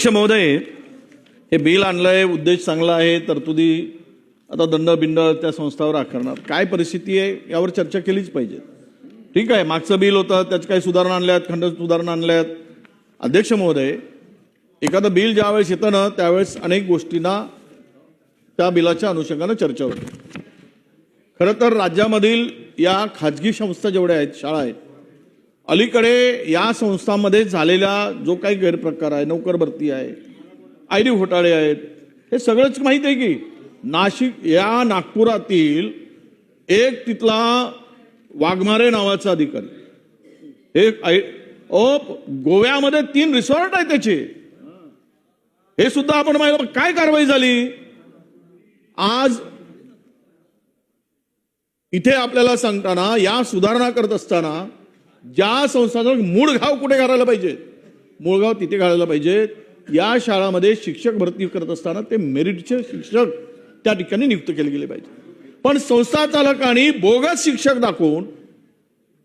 महोदय, हे बिल आणलंय, उद्देश चांगला आहे, तरतुदी आता दंड बिंड त्या संस्थावर आकारणार, काय परिस्थिती आहे यावर चर्चा केलीच पाहिजे. ठीक आहे, मागचं बिल होतं, त्यात काही सुधारणा आणल्यात, खंड सुधारणा आणल्यात. अध्यक्ष महोदय, एखादं बिल ज्यावेळेस येतं ना त्यावेळेस अनेक गोष्टींना त्या बिलाच्या अनुषंगानं चर्चा होते. खरं तर राज्यामधील या खाजगी संस्था जेवढ्या आहेत, शाळा आहेत, अलीकडे या संस्थांमध्ये झालेला जो काही गैरप्रकार आहे, नोकर भरती आहे, आयडी घोटाळे आहेत, हे सगळंच माहीत आहे की नागपुरातील एक तिथला वाघमारे नावाचा अधिकारी, गोव्यामध्ये 3 रिसॉर्ट आहेत त्याचे, हे सुद्धा आपण माहिती. काय कारवाई झाली? आज इथे आपल्याला सांगताना या सुधारणा करत असताना ज्या संस्थांचं मूळ गाव कुठे घालायला पाहिजे, मूळ गाव तिथे घालायला पाहिजे. या शाळांमध्ये शिक्षक भरती करत असताना ते मेरिटचे शिक्षक त्या ठिकाणी नियुक्त केले गेले पाहिजे. पण संस्था चालकांनी बोगस शिक्षक दाखवून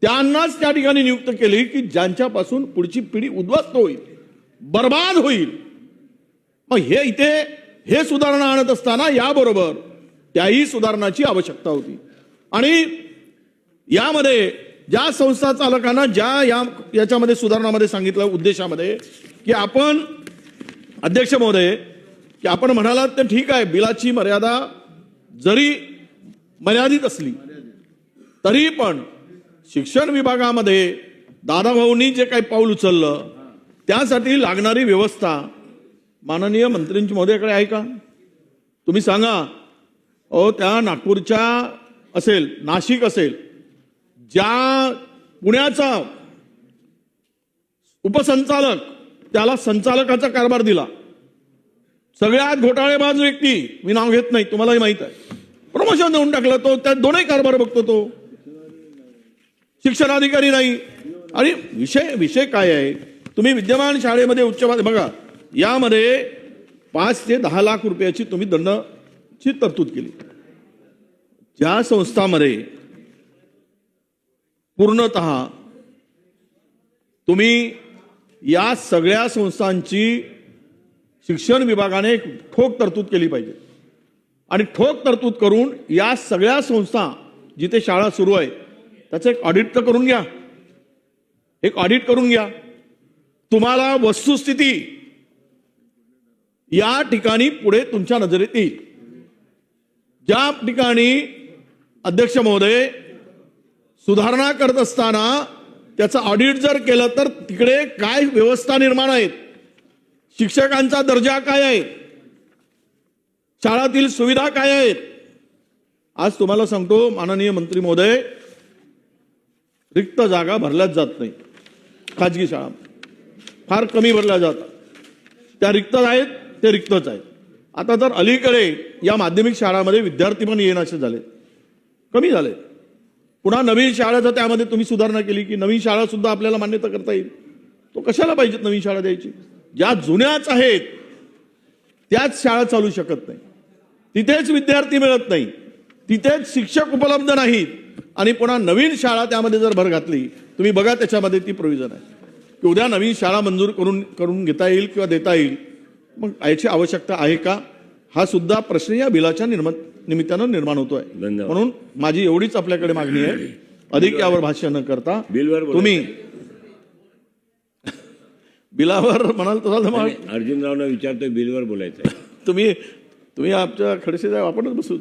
त्यांनाच त्या ठिकाणी नियुक्त केले की ज्यांच्यापासून पुढची पिढी उद्ध्वस्त होईल, बर्बाद होईल. मग हे इथे हे सुधारणा आणत असताना याबरोबर त्याही सुधारणाची आवश्यकता होती. आणि यामध्ये ज्या संस्था चालकांना ज्या याच्यामध्ये सुधारणामध्ये सांगितलं उद्देशामध्ये की आपण, अध्यक्ष महोदय, की आपण म्हणालात ते ठीक आहे, बिलाची मर्यादा जरी मर्यादित असली तरी पण शिक्षण विभागामध्ये दादाभाऊंनी जे काही पाऊल उचललं त्यासाठी लागणारी व्यवस्था माननीय मंत्र्यांची महोदयाकडे आहे का? तुम्ही सांगा. त्या नागपूरच्या असेल, नाशिक असेल, ज्या पुण्याचा उपसंचालक त्याला संचालकाचा कारभार दिला, सगळ्यात घोटाळेबाज व्यक्ती, मी नाव घेत नाही, तुम्हालाही माहित आहे, प्रमोशन देऊन टाकलं. तो त्या दोनही कारभार बघतो, तो शिक्षणाधिकारी नाही. आणि विषय काय आहे? तुम्ही विद्यमान शाळेमध्ये उच्च बघा, यामध्ये 5 ते 10 लाख रुपयाची तुम्ही दंडाची तरतूद केली. ज्या संस्थांमध्ये पूर्णतः तुम्ही या सगळ्या संस्थांची शिक्षण विभागाने एक ठोक तरतूद केली पाहिजे. आणि ठोक तरतूद करून या सगळ्या संस्था जिथे शाळा सुरू आहे त्याचं एक ऑडिट तर करून घ्या, एक ऑडिट करून घ्या. तुम्हाला वस्तुस्थिती या ठिकाणी पुढे तुमच्या नजरेत येईल. ज्या ठिकाणी अध्यक्ष महोदय सुधारणा करत असताना त्याचं ऑडिट जर केलं तर तिकडे काय व्यवस्था निर्माण आहेत, शिक्षकांचा दर्जा काय आहे, शाळातील सुविधा काय आहेत. आज तुम्हाला सांगतो माननीय मंत्री महोदय, रिक्त जागा भरल्याच जात नाही. खाजगी शाळा फार कमी भरल्या जातात, त्या रिक्त आहेत, ते रिक्तच आहेत. आता तर अलीकडे या माध्यमिक शाळांमध्ये विद्यार्थी पण येण्याचे झाले, कमी झाले. पुन्हा नवीन शाळेचं त्यामध्ये तुम्ही सुधारणा केली की नवीन शाळा सुद्धा आपल्याला मान्यता करता येईल. तो कशाला पाहिजेत नवीन शाळा द्यायची? ज्या जुन्याच आहेत त्याच शाळा चालू शकत नाही, तिथेच विद्यार्थी मिळत नाही, तिथेच शिक्षक उपलब्ध नाहीत. आणि पुन्हा नवीन शाळा त्यामध्ये जर भर घातली, तुम्ही बघा त्याच्यामध्ये ती प्रोव्हिजन आहे की उद्या नवीन शाळा मंजूर करून घेता येईल किंवा देता येईल. मग याची आवश्यकता आहे का? हा सुद्धा प्रश्न या बिलाच्या निमित्तानं निर्माण होतोय. म्हणून माझी एवढीच आपल्याकडे मागणी आहे, अधिक यावर भाष्य न करता तुम्ही बिलावर म्हणाल तसा अर्जुनरावना विचारतोय, बिलवर बोलायचं. तुम्ही आमच्या खडसे साहेब आपणच बसू,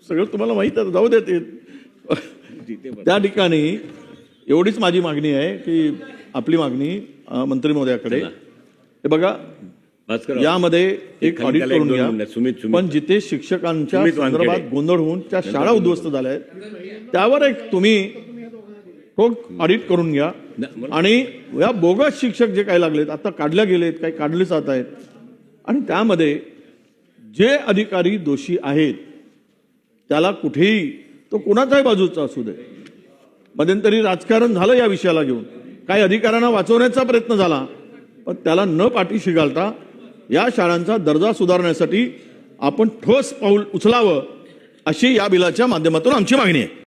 सगळं तुम्हाला माहित आहे, जाऊ देते. त्या ठिकाणी एवढीच माझी मागणी आहे की आपली मागणी मंत्री महोदयाकडे, हे बघा यामध्ये एक ऑडिट करून घ्या. पण जिथे शिक्षकांच्या संदर्भात गोंधळ होऊन त्या शाळा उद्ध्वस्त झाल्या आहेत त्यावर एक तुम्ही ऑडिट करून घ्या. आणि या बोगस शिक्षक जे काही लागलेत, आता काढल्या गेलेत, काही काढले जात आहेत, आणि त्यामध्ये जे अधिकारी दोषी आहेत त्याला कुठेही, तो कोणाच्याही बाजूचा असू दे, मध्यंतरी राजकारण झालं या विषयाला घेऊन, काही अधिकाऱ्यांना वाचवण्याचा प्रयत्न झाला, पण त्याला न पाठीशी घालता या शाळांचा दर्जा सुधारण्यासाठी आपण ठोस पाऊल उचलावं, अशी या बिलाच्या माध्यमातून आमची मागणी आहे.